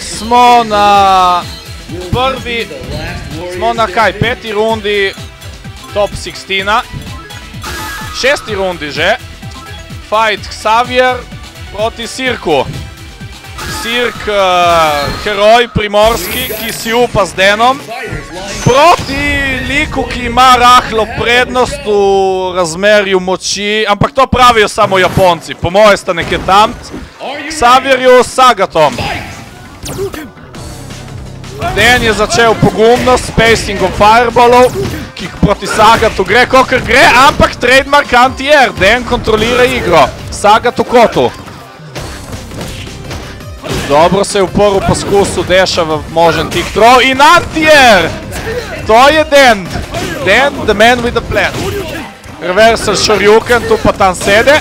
smo na peti rundi top 16-a. 6. rundi že. Fight Xavier proti Sirku. Sirk, heroj primorski, ki si upa z Denom. Proti liku, ki ima rahlo prednost v razmerju moči, ampak to pravijo samo Japonci, po moje sta nekje tam. Xavierju s Sagatom. Den je začel pogumno s spacingom fireballov, ki proti Sagatu gre, kakor gre, ampak trademark anti-air. Den kontrolira igro. Sagat v kotu. Dobro se je uporil poskusu Deša v možen tick throw in anti-air! To je Den. Den, the man with the plan. Reversal Shoryuken, tu pa tam sede.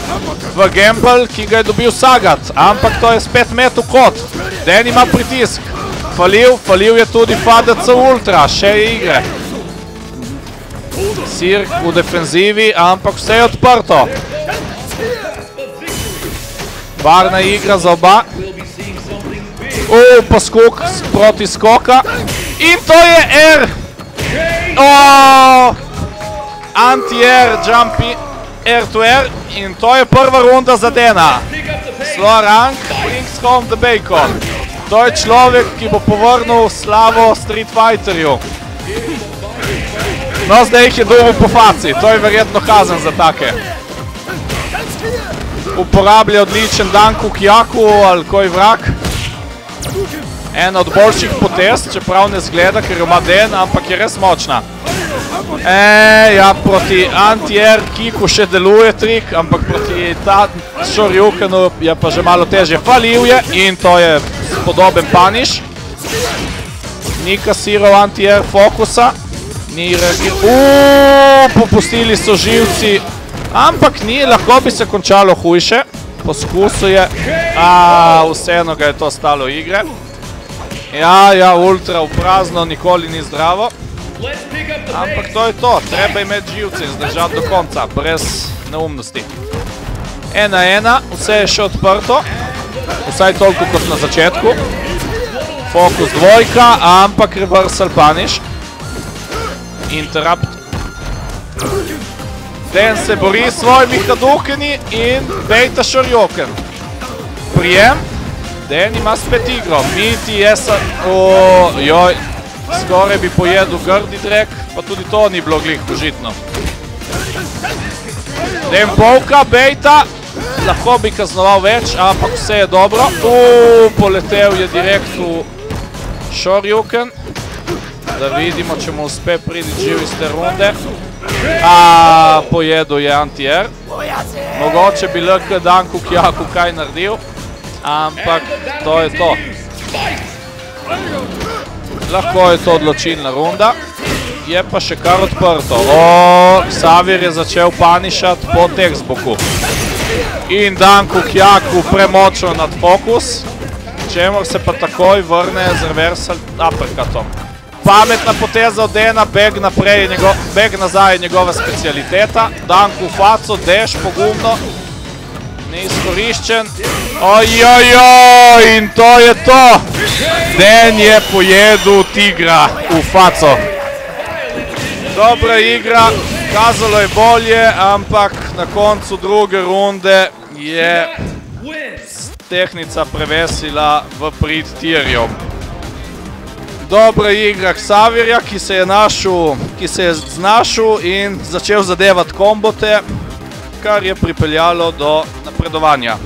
V gamble, ki ga je dobil Sagat. Ampak to je spet met v kot. Den ima pritisk. Falil je tudi FADC Ultra, še je igre. Sirk v defenzivi, ampak vse je odprto. Varna igra za oba. Poskok proti skoka. In to je air. Anti-air, jumpy, air to air. In to je prva runda za Dena. Slow rank, brings home the bacon. To je človek, ki bo povrnil slavo Street Fighterju. No, zdaj jih je dobil po faci. To je verjetno kazen za take. Uporablja odličen Danku Kyaku ali koj vrak. Ena od boljših potez, čeprav ne zgleda, ker ima Den, ampak je res močna. Ja, proti anti-air kiku še deluje trik, ampak proti ta Shoryukenu je pa že malo težje. Falil je in to je podoben punish. Ni kasiral anti-air fokusa. Ni reagiral. Popustili so živci. Ampak ni, lahko bi se končalo hujše. Poskusil je. Vseeno ga je to stalo igre. Ja, ultra v prazno, nikoli ni zdravo. Ampak to je to. Treba imeti živce in zdržati do konca, brez neumnosti. 1-1, vse je še odprto. Vsaj toliko kot na začetku. Fokus dvojka, ampak reversal punish. Interrupt. Den se bori s svojimi hadokeni in bejta Shoryuken. Prijem. Den ima spet igro. Miti je joj, skoraj bi pojedel grdi drek, pa tudi to ni bilo glih užitno. Den polka, bejta. Lahko bi kaznoval več, ampak vse je dobro. Poletel je direkt v Shoryuken. Da vidimo, če mu uspe priti živ iz te runde. Pojedel je anti-air. Mogoče bi LK Danku Kyaku kaj naredil, ampak to je to. Lahko je to odločilna runda. Je pa še kar odprto. Xavier je začel panišati po textbooku. In Danku Kyaku premočno nad fokus, čemor se pa takoj vrne z reversal uppercutom. Pametna poteza od Dena, beg nazaj je njegova specialiteta. Danku v faco, Deš pogumno. Ni izkoriščen. In to je to. Den je pojedel tigra v faco. Dobra igra, kazalo je bolje, ampak na koncu druge runde je tehnica prevesila v prid tirjev. Dobra igra Xavierja, ki se je znašel in začel zadevati kombote, kar je pripeljalo do napredovanja.